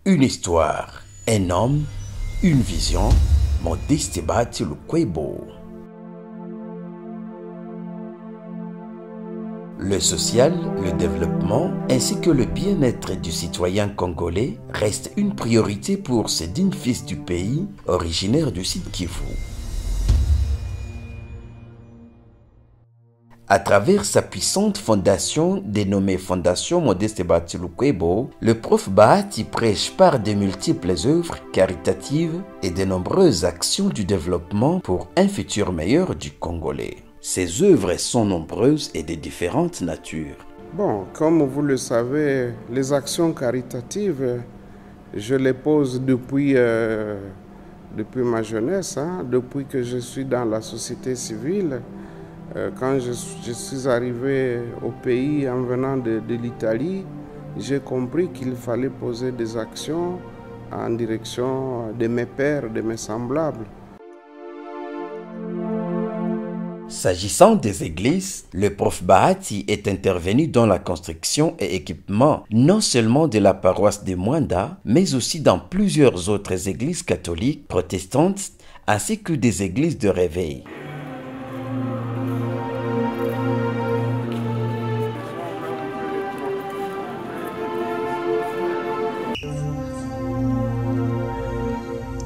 Une histoire, un homme, une vision, Modeste Bahati Lukwebo. Le social, le développement ainsi que le bien-être du citoyen congolais reste une priorité pour ce digne fils du pays, originaire du Sud Kivu. À travers sa puissante fondation dénommée Fondation Modeste Bahati Lukwebo, le prof Bahati prêche par de multiples œuvres caritatives et de nombreuses actions du développement pour un futur meilleur du Congolais. Ces œuvres sont nombreuses et de différentes natures. Bon, comme vous le savez, les actions caritatives, je les pose depuis ma jeunesse, depuis que je suis dans la société civile. Quand je suis arrivé au pays en venant de l'Italie, j'ai compris qu'il fallait poser des actions en direction de mes pairs, de mes semblables. S'agissant des églises, le prof Bahati est intervenu dans la construction et équipement non seulement de la paroisse de Mwanda, mais aussi dans plusieurs autres églises catholiques, protestantes, ainsi que des églises de réveil.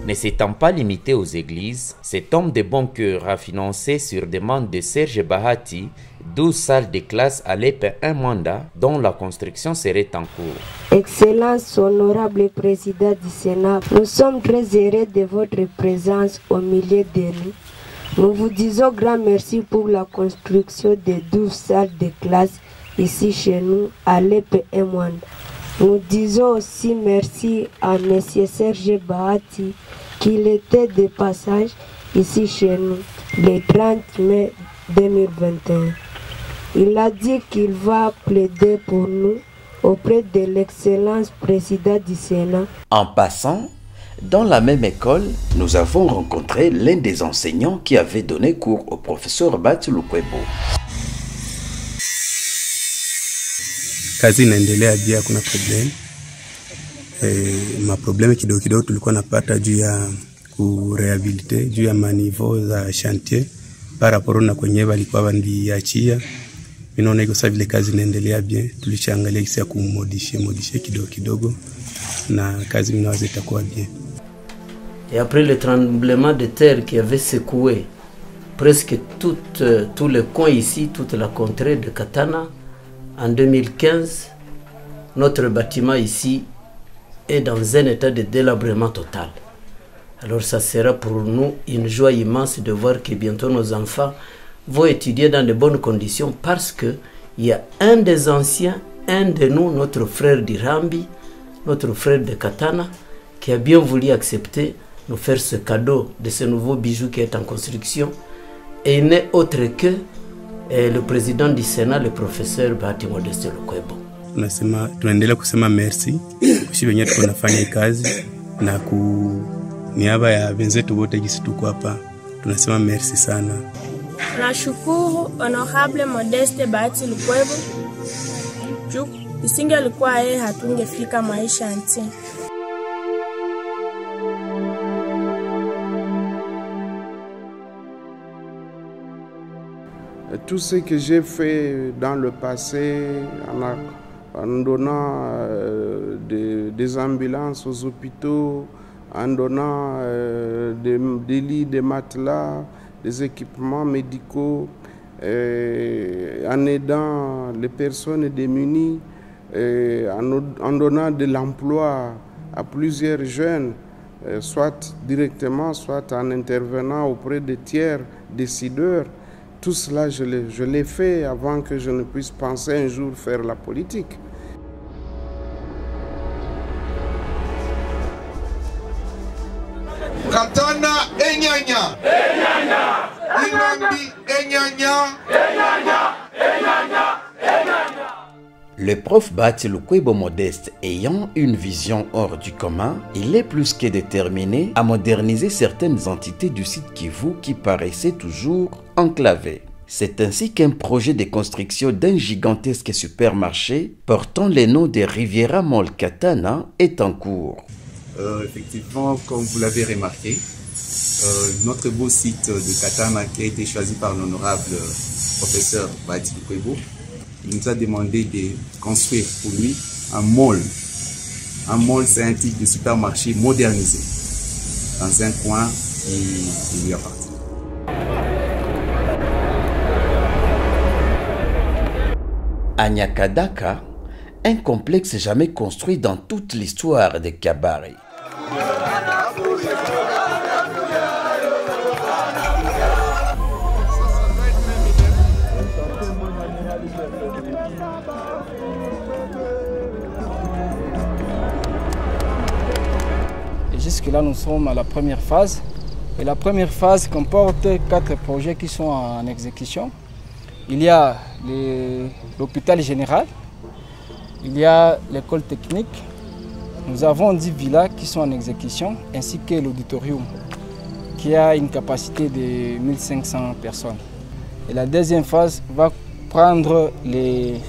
Ne s'étant pas limité aux églises, cet homme de bon cœur a financé sur demande de Serge Bahati 12 salles de classe à l'EP1 Mwanda dont la construction serait en cours. Excellence, honorable président du Sénat, nous sommes très heureux de votre présence au milieu de nous. Nous vous disons grand merci pour la construction de 12 salles de classe ici chez nous à l'EP1 Mwanda. Nous disons aussi merci à M. Serge Bahati qu'il était de passage ici chez nous le 30 mai 2021. Il a dit qu'il va plaider pour nous auprès de l'excellence président du Sénat. En passant, dans la même école, nous avons rencontré l'un des enseignants qui avait donné cours au professeur Bahati Lukwebo. Kazi inaendelea bien, hakuna problem. Maprobleme kidogo kidogo tulikuwa napata juu ya kurehabilite, juu ya maniveau za chantier par rapport na kwenye walikuwa wandiachia. Minaona iko sawa, vile kazi inaendelea bien. Tulichaangalia kisi ya kumodifie kidogo kidogo na kazi minaweza itakuwa bien. Et après le tremblement de terre qui avait secoué presque tout le coin ici, toute la contrée de Katana, en 2015, notre bâtiment ici est dans un état de délabrement total. Alors ça sera pour nous une joie immense de voir que bientôt nos enfants vont étudier dans de bonnes conditions, parce qu'il y a un des anciens, un de nous, notre frère d'Irambi, notre frère de Katana, qui a bien voulu accepter nous faire ce cadeau de ce nouveau bijou qui est en construction. Et il n'est autre que le président du Sénat, le professeur Bahati Modeste Lukwebo. Tunaendelea kusema merci kushi wenye tuko nafanya kazi, na ku niaba ya wenzetu wote jinsi tuko hapa tunasema merci sana. Nashukuru honorable Modeste Bahati Lukwebo. Isingelikuwa yeye hatungefika maisha nti. Tout ce que j'ai fait dans le passé, en donnant des ambulances aux hôpitaux, en donnant des lits, des matelas, des équipements médicaux, en aidant les personnes démunies, en donnant de l'emploi à plusieurs jeunes, soit directement, soit en intervenant auprès des tiers décideurs. Tout cela, je l'ai fait avant que je ne puisse penser un jour faire la politique. Katana enyanya, Irambi enyanya. Le prof Bahati Lukwebo Modeste ayant une vision hors du commun, il est plus que déterminé à moderniser certaines entités du Sud Kivu qui paraissaient toujours enclavées. C'est ainsi qu'un projet de construction d'un gigantesque supermarché portant les noms de Riviera Mall Katana est en cours. Effectivement, comme vous l'avez remarqué, notre beau site de Katana qui a été choisi par l'honorable professeur Bahati Lukwebo, il nous a demandé de construire pour lui un mall. Un mall, c'est un type de supermarché modernisé dans un coin qui lui appartient. À Nyakadaka, un complexe jamais construit dans toute l'histoire de Kabare. Jusque-là, nous sommes à la première phase. Et la première phase comporte 4 projets qui sont en exécution. Il y a l'hôpital général, il y a l'école technique, nous avons 10 villas qui sont en exécution, ainsi que l'auditorium, qui a une capacité de 1500 personnes. Et la deuxième phase va prendre les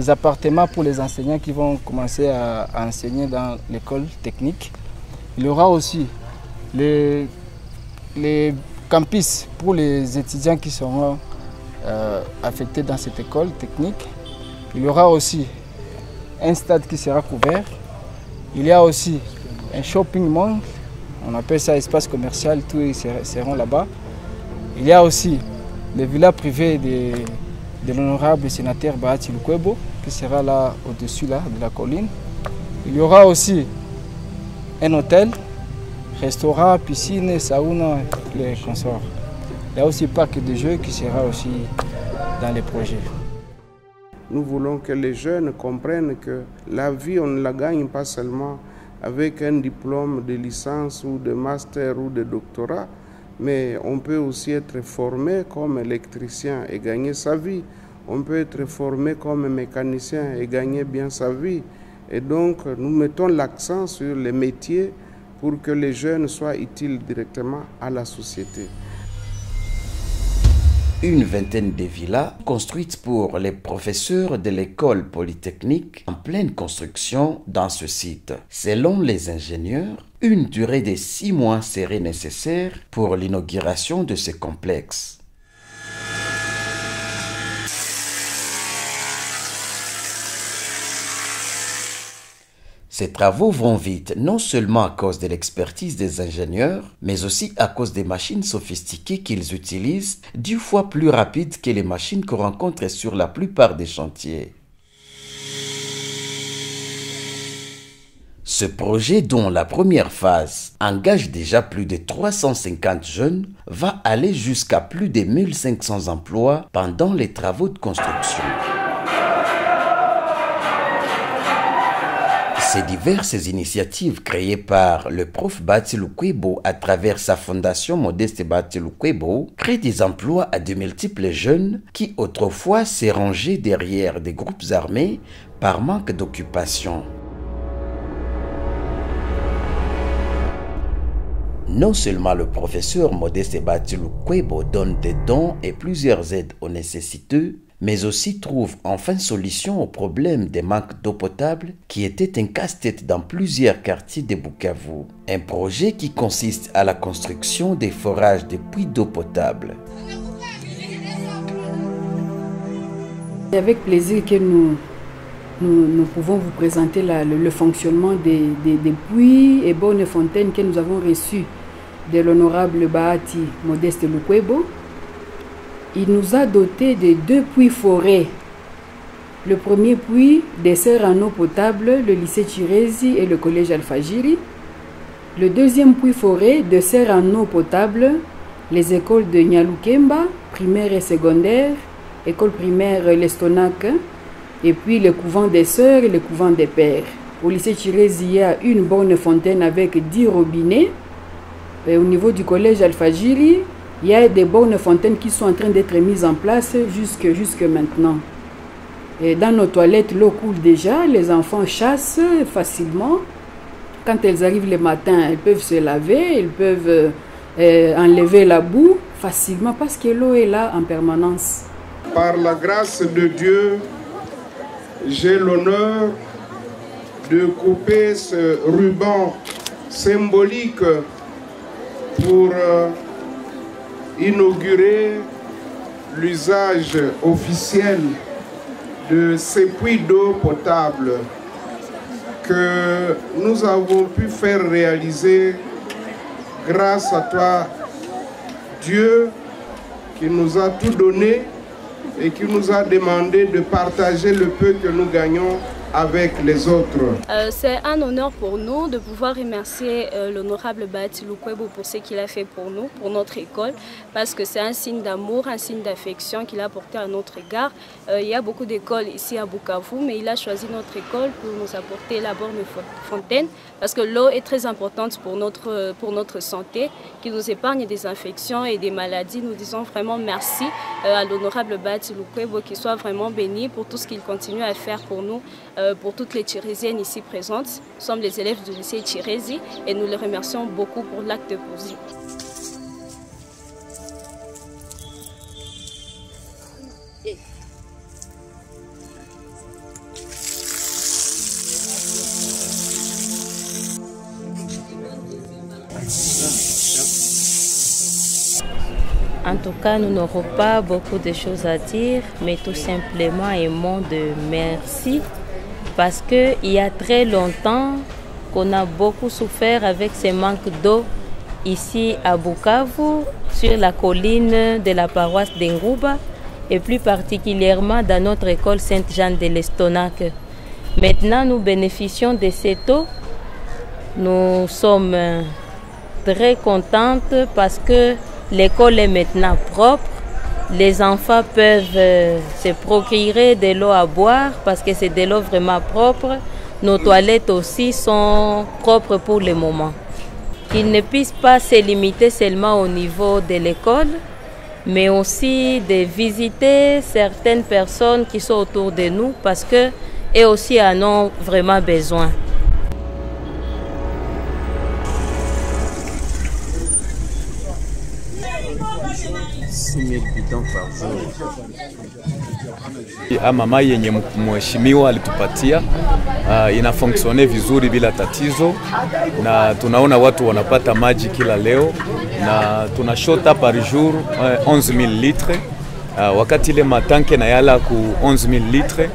appartements pour les enseignants qui vont commencer à enseigner dans l'école technique. Il y aura aussi les campus pour les étudiants qui seront affectés dans cette école technique. Il y aura aussi un stade qui sera couvert. Il y a aussi un shopping mall, on appelle ça espace commercial, tous ils seront là-bas. Il y a aussi les villas privées de l'honorable sénateur Bahati Lukwebo qui sera là au-dessus de la colline. Il y aura aussi un hôtel, restaurant, piscine, sauna, les consorts. Il y a aussi un parc de jeux qui sera aussi dans les projets. Nous voulons que les jeunes comprennent que la vie, on ne la gagne pas seulement avec un diplôme de licence ou de master ou de doctorat, mais on peut aussi être formé comme électricien et gagner sa vie. On peut être formé comme mécanicien et gagner bien sa vie. Et donc, nous mettons l'accent sur les métiers pour que les jeunes soient utiles directement à la société. Une vingtaine de villas construites pour les professeurs de l'école polytechnique en pleine construction dans ce site. Selon les ingénieurs, une durée de 6 mois serait nécessaire pour l'inauguration de ce complexe. Ces travaux vont vite, non seulement à cause de l'expertise des ingénieurs, mais aussi à cause des machines sophistiquées qu'ils utilisent, 10 fois plus rapides que les machines qu'on rencontre sur la plupart des chantiers. Ce projet, dont la première phase engage déjà plus de 350 jeunes, va aller jusqu'à plus de 1500 emplois pendant les travaux de construction. Ces diverses initiatives créées par le prof Bahati Lukwebo à travers sa fondation Modeste Bahati Lukwebo créent des emplois à de multiples jeunes qui autrefois s'est rangés derrière des groupes armés par manque d'occupation. Non seulement le professeur Modeste Bahati Lukwebo donne des dons et plusieurs aides aux nécessiteux, mais aussi trouve enfin solution au problème des manques d'eau potable qui était un casse-tête dans plusieurs quartiers de Bukavu. Un projet qui consiste à la construction des forages de puits d'eau potable. C'est avec plaisir que nous pouvons vous présenter le fonctionnement des puits et bonnes fontaines que nous avons reçus de l'honorable Bahati Modeste Lukwebo. Il nous a doté de 2 puits forêts. Le premier puits dessert en eau potable le lycée Chirezi et le collège Alfajiri. Le deuxième puits forêt dessert en eau potable les écoles de Nyalukemba, primaire et secondaire, école primaire Lestonac, et puis le couvent des sœurs et le couvent des pères. Au lycée Chirezi, il y a une bonne fontaine avec 10 robinets. Et au niveau du collège Alfajiri, il y a des bornes fontaines qui sont en train d'être mises en place jusque maintenant. Et dans nos toilettes, l'eau coule déjà, les enfants chassent facilement. Quand elles arrivent le matin, elles peuvent se laver, elles peuvent enlever la boue facilement parce que l'eau est là en permanence. par la grâce de Dieu, j'ai l'honneur de couper ce ruban symbolique pour inaugurer l'usage officiel de ces puits d'eau potable que nous avons pu faire réaliser grâce à toi, Dieu, qui nous a tout donné et qui nous a demandé de partager le peu que nous gagnons avec les autres. C'est un honneur pour nous de pouvoir remercier l'honorable Bahati Lukwebo pour ce qu'il a fait pour nous, pour notre école, parce que c'est un signe d'amour, un signe d'affection qu'il a porté à notre égard. Il y a beaucoup d'écoles ici à Bukavu, mais il a choisi notre école pour nous apporter la borne fontaine, parce que l'eau est très importante pour notre santé, qui nous épargne des infections et des maladies. Nous disons vraiment merci à l'honorable Bahati Lukwebo, qu'il soit vraiment béni pour tout ce qu'il continue à faire pour nous. Pour toutes les Tchérésiennes ici présentes. Nous sommes les élèves du lycée Tchérésie et nous les remercions beaucoup pour l'acte posé. En tout cas, nous n'aurons pas beaucoup de choses à dire, mais tout simplement un mot de merci. Parce qu'il y a très longtemps qu'on a beaucoup souffert avec ce manque d'eau ici à Bukavu, sur la colline de la paroisse d'Engouba et plus particulièrement dans notre école Sainte-Jeanne de l'Estonac. Maintenant, nous bénéficions de cette eau. Nous sommes très contentes parce que l'école est maintenant propre. Les enfants peuvent se procurer de l'eau à boire parce que c'est de l'eau vraiment propre. Nos toilettes aussi sont propres pour le moment. Qu'ils ne puissent pas se limiter seulement au niveau de l'école, mais aussi de visiter certaines personnes qui sont autour de nous parce qu'eux aussi en ont vraiment besoin. Mama yenye mheshimiwa alitupatia inafunksione vizuri bila tatizo, na tunaona watu wanapata maji kila leo, na tunashota par jour 11000 litres. Wakati ile matanke na yala ku 11000 litres,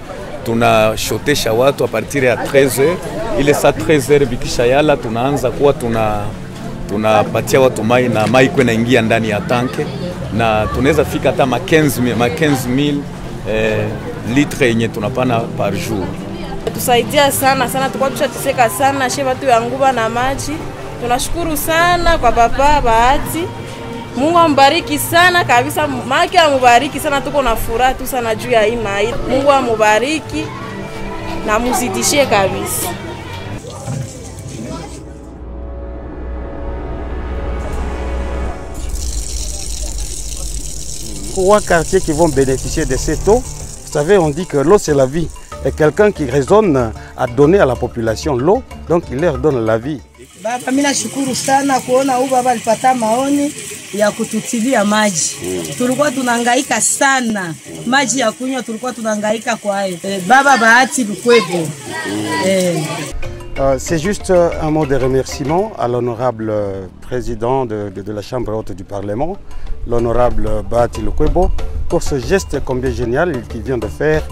tunashotesha watu a partir ya 13h. Ile saa 13h bikisha yala tunaanza kuwa tunapatia watu mai, na mai kwenda ingia ndani ya tanke, na tunaweza fika hata 15000 litres yenye tunapana par jour. Tusaidia sana sana, tulikuwa tushateseka sana she watu ya Nguba na maji. Tunashukuru sana kwa Papa Bahati. Mungu ambariki sana kabisa, maki amubariki sana, tuko na furaha tu sana juu ya hii mai. Mungu amubariki na muzidishie kabisa. Trois quartiers qui vont bénéficier de cette eau. Vous savez, on dit que l'eau c'est la vie. Et quelqu'un qui raisonne à donner à la population l'eau, donc il leur donne la vie. Baba, mimi nashukuru sana kuona huyu baba alipata maoni ya kututilia maji. Tulikuwa tunahangaika sana. Maji ya kunywa tulikuwa tunahangaika kwa hayo. Baba Bahati Lukwebo. C'est juste un mot de remerciement à l'honorable président de la Chambre haute du Parlement, l'honorable Bahati Lukwebo, pour ce geste combien génial qu'il vient de faire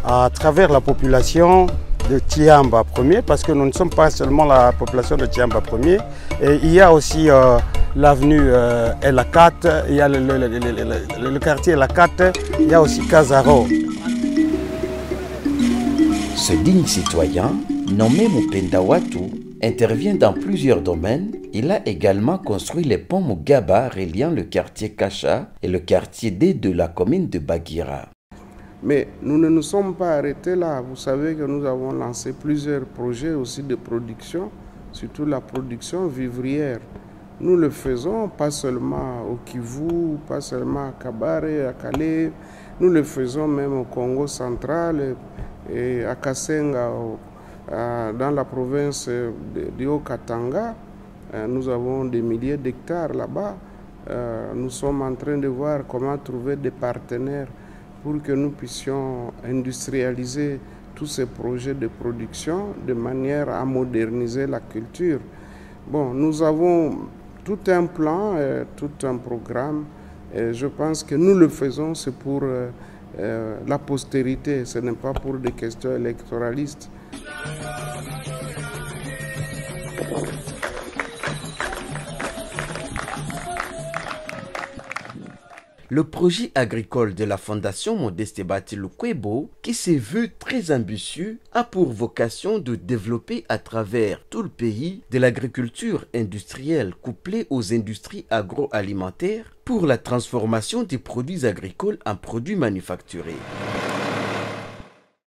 à travers la population de Tiamba 1er, parce que nous ne sommes pas seulement la population de Tiamba 1er, et il y a aussi l'avenue Elakat, il y a le quartier Elakat, il y a aussi Kazaro. Ce digne citoyen, nommé Mupenda Watu, intervient dans plusieurs domaines. Il a également construit les ponts Mugaba reliant le quartier Kacha et le quartier D de la commune de Bagira. Mais nous ne nous sommes pas arrêtés là. Vous savez que nous avons lancé plusieurs projets aussi de production, surtout la production vivrière. Nous le faisons pas seulement au Kivu, pas seulement à Kabare, à Calais, nous le faisons même au Congo central et à Kasenga, dans la province de Haut-Katanga. Nous avons des milliers d'hectares là-bas. Nous sommes en train de voir comment trouver des partenaires pour que nous puissions industrialiser tous ces projets de production de manière à moderniser la culture. Bon, nous avons tout un plan, tout un programme. Et je pense que nous le faisons, c'est pour la postérité, ce n'est pas pour des questions électoralistes. Le projet agricole de la Fondation Modeste Bahati Lukwebo, qui se veut très ambitieux, a pour vocation de développer à travers tout le pays de l'agriculture industrielle couplée aux industries agroalimentaires pour la transformation des produits agricoles en produits manufacturés.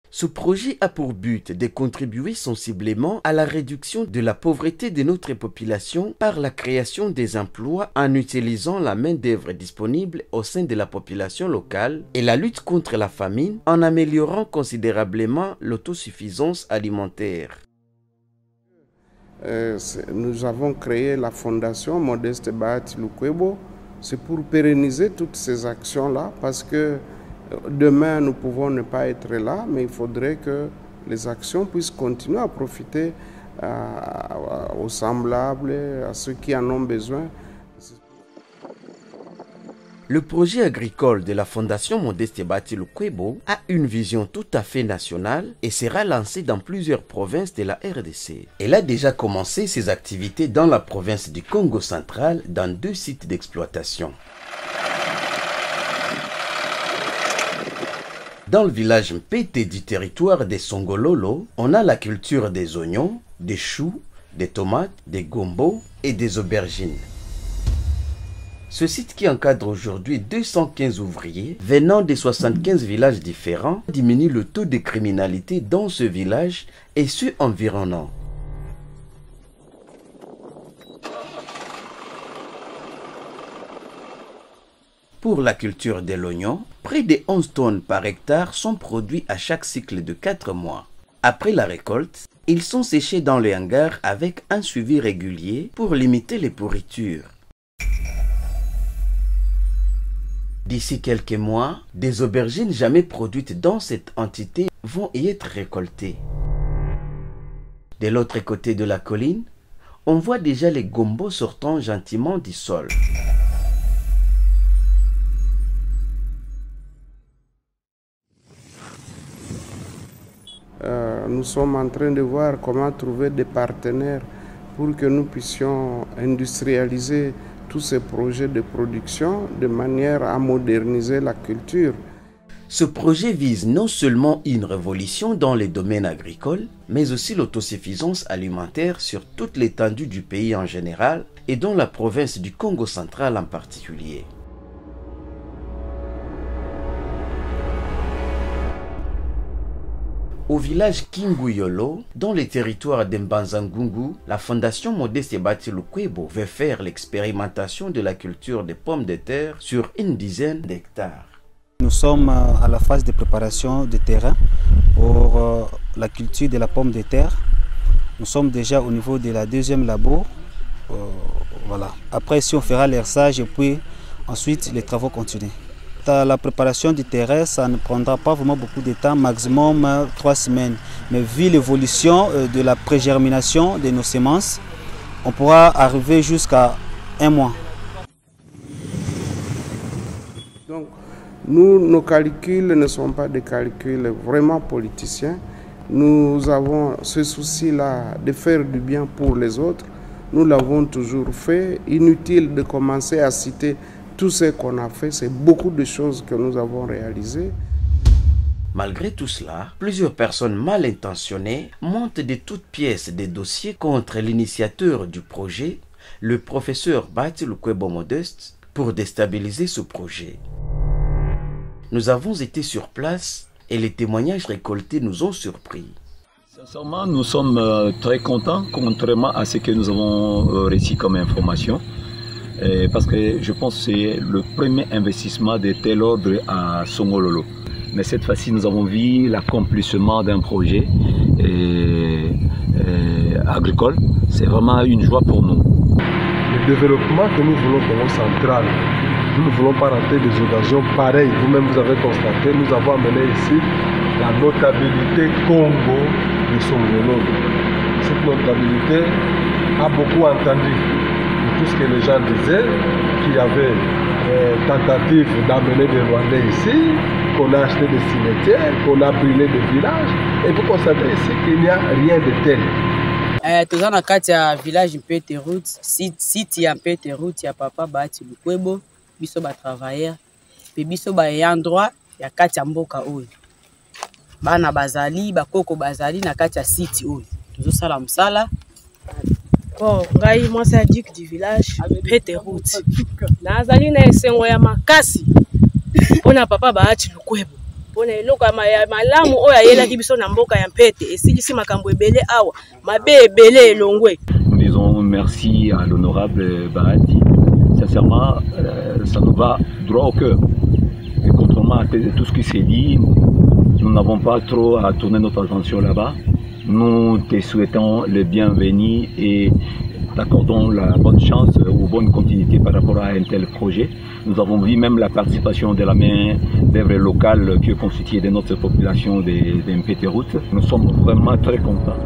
Ce projet a pour but de contribuer sensiblement à la réduction de la pauvreté de notre population par la création des emplois en utilisant la main-d'œuvre disponible au sein de la population locale et la lutte contre la famine en améliorant considérablement l'autosuffisance alimentaire. Nous avons créé la Fondation Modeste Bahati Lukwebo. C'est pour pérenniser toutes ces actions-là parce que demain, nous pouvons ne pas être là, mais il faudrait que les actions puissent continuer à profiter aux semblables, à ceux qui en ont besoin. Le projet agricole de la Fondation Modeste Bahati Lukwebo a une vision tout à fait nationale et sera lancé dans plusieurs provinces de la RDC. Elle a déjà commencé ses activités dans la province du Congo central dans 2 sites d'exploitation. Dans le village Mpete du territoire des Songololo, on a la culture des oignons, des choux, des tomates, des gombos et des aubergines. Ce site qui encadre aujourd'hui 215 ouvriers venant de 75 villages différents diminue le taux de criminalité dans ce village et ceux environnants. Pour la culture de l'oignon, près de 11 tonnes par hectare sont produits à chaque cycle de 4 mois. Après la récolte, ils sont séchés dans les hangars avec un suivi régulier pour limiter les pourritures. D'ici quelques mois, des aubergines jamais produites dans cette entité vont y être récoltées. De l'autre côté de la colline, on voit déjà les gombos sortant gentiment du sol. Nous sommes en train de voir comment trouver des partenaires pour que nous puissions industrialiser tous ces projets de production de manière à moderniser la culture. Ce projet vise non seulement une révolution dans les domaines agricoles, mais aussi l'autosuffisance alimentaire sur toute l'étendue du pays en général et dans la province du Congo central en particulier. Au village Kinguyolo, dans les territoires d'Mbanzangungu, la Fondation Modeste Bahati Lukwebo veut faire l'expérimentation de la culture des pommes de terre sur une dizaine d'hectares. Nous sommes à la phase de préparation de terrain pour la culture de la pomme de terre. Nous sommes déjà au niveau de la 2e labo. Voilà. Après, si on fera l'herçage et puis ensuite les travaux continuent. La préparation du terrain, ça ne prendra pas vraiment beaucoup de temps, maximum 3 semaines. Mais vu l'évolution de la pré-germination de nos semences, on pourra arriver jusqu'à 1 mois. Donc, nos calculs ne sont pas des calculs vraiment politiciens. Nous avons ce souci-là de faire du bien pour les autres. Nous l'avons toujours fait. Inutile de commencer à citer tout ce qu'on a fait, c'est beaucoup de choses que nous avons réalisées. Malgré tout cela, plusieurs personnes mal intentionnées montent de toutes pièces des dossiers contre l'initiateur du projet, le professeur Bahati Lukwebo Modeste, pour déstabiliser ce projet. Nous avons été sur place et les témoignages récoltés nous ont surpris. Sincèrement, nous sommes très contents, contrairement à ce que nous avons reçu comme information. Parce que je pense que c'est le premier investissement de tel ordre à Songololo. Mais cette fois-ci, nous avons vu l'accomplissement d'un projet agricole. C'est vraiment une joie pour nous. Le développement que nous voulons pour Congo central Nous ne voulons pas rater des occasions pareilles. Vous-même, vous avez constaté, nous avons amené ici la notabilité Congo de Songolo. Cette notabilité a beaucoup entendu tout ce que les gens disaient, qu'il y avait tentative d'amener des Rwandais ici, qu'on a acheté des cimetières, qu'on a brûlé des villages. Et vous constatez ici qu'il n'y a rien de tel. Toza na kati ya village Mpete Route, site ya Mpete Route ya papa Bahati Lukwebo, biso ba travailleur, pe biso ba ayant droit ya kati ya mboka oyo. Bana bazali, bakoko bazali na kati ya site oyo. Tozo sala msala. Bon, ngai mwasa dik du village Mpete Route. Nazali na esengo ya makasi. Pona papa Bahati Lukwebo. Pona eloko ya malamu oyo ayelaki biso na mboka ya Mpete esilisi makambo ebele awa mabe ebele elongwe. Nous disons merci à l'honorable Bahati. Sincèrement, ça nous va droit au cœur. Et contrairement à tout ce qui s'est dit, nous n'avons pas trop à tourner notre attention là-bas. Nous te souhaitons le bienvenu et t'accordons la bonne chance ou bonne continuité par rapport à un tel projet. Nous avons vu même la participation de la main d'œuvre locale qui est constituée de notre population de Mpete Route. Nous sommes vraiment très contents.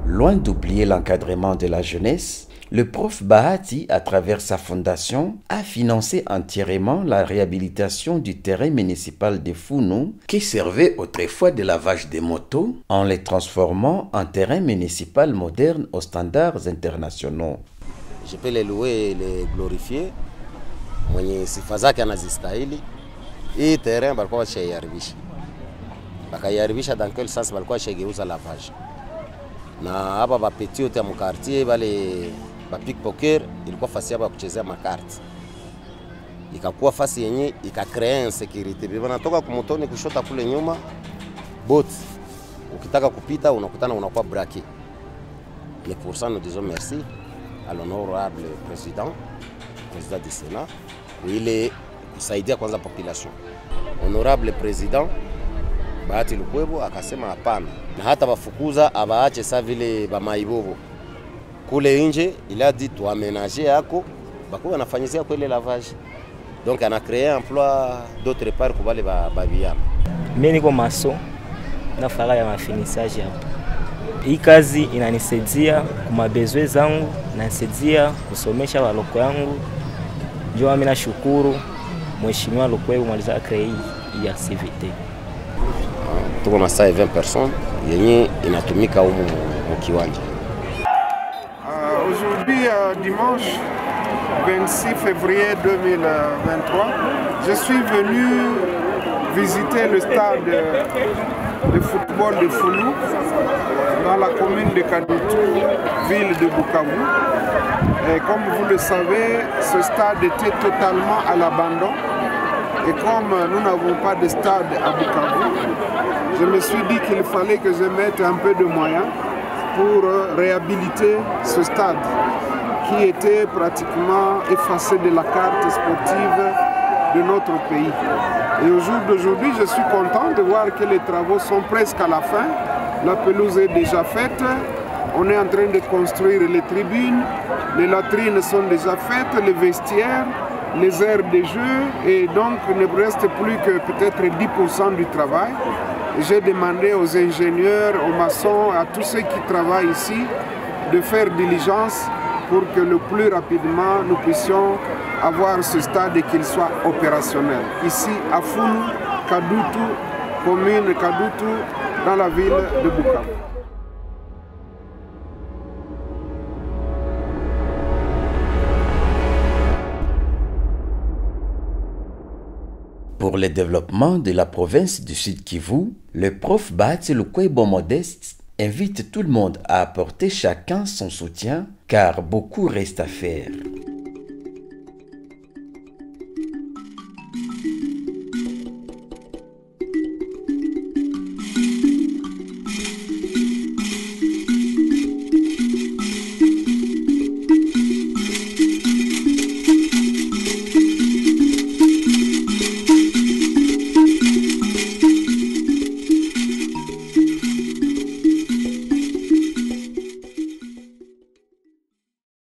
Loin d'oublier l'encadrement de la jeunesse, le prof Bahati, à travers sa fondation, a financé entièrement la réhabilitation du terrain municipal de Founou qui servait autrefois de lavage des motos en les transformant en terrain municipal moderne aux standards internationaux. Je peux les louer et les glorifier. Mwenye sifa zake anazistahili. Hii terrain balikuwa washaiharibisha. Bakaiharibisha dans quel sens balikuwa washageuza lavage. Na hapa bapeti yote ya mkartie bale bapickpocket ilikuwa fasi hapa kuchezea makarti. Ikakuwa fasi yenye ikakrea insecurity. Banatoka kumotoni kushota kule nyuma bot. Ukitaka kupita unakutana unakuwa braqué. Mais pour ça nous disons merci à l'honorable président du Sénat, il est kusaidia kwanza population. Honorable président Bahati Lukwebo akasema hapana, na hata bafukuza abaache sa vile bamaibobo kule nje. Il a dit toi aménager yako bako wanafanyizia kwa ile lavage, donc ana créé emploi d'autre part kwa wale babiana. Mimi niko maso na fara ya mafinissage hapo. Hii kazi inanisaidia kwa bezwe zangu, inanisaidia kusomesha waloko yangu. Ndio mimi nashukuru Mheshimiwa Lukwebo maliza créer hii activité. Tuko na 20 personnes yenye inatumika humu mkiwanja. Aujourd'hui, dimanche 26 février 2023, je suis venu visiter le stade de football de Founou dans la commune de Kadutu, ville de Bukavu. Et comme vous le savez, ce stade était totalement à l'abandon. Et comme nous n'avons pas de stade à Bukavu, je me suis dit qu'il fallait que je mette un peu de moyens pour réhabiliter ce stade qui était pratiquement effacé de la carte sportive de notre pays. Et au jour d'aujourd'hui, je suis content de voir que les travaux sont presque à la fin. La pelouse est déjà faite. On est en train de construire les tribunes. Les latrines sont déjà faites, les vestiaires, les aires de jeu. Et donc, il ne reste plus que peut-être 10% du travail. J'ai demandé aux ingénieurs, aux maçons, à tous ceux qui travaillent ici de faire diligence pour que le plus rapidement nous puissions avoir ce stade et qu'il soit opérationnel. Ici à Founou, Kadutu, commune Kadutu, dans la ville de Bukavu. Pour le développement de la province du Sud Kivu, le prof Bahati Lukwebo Modeste invite tout le monde à apporter chacun son soutien car beaucoup reste à faire.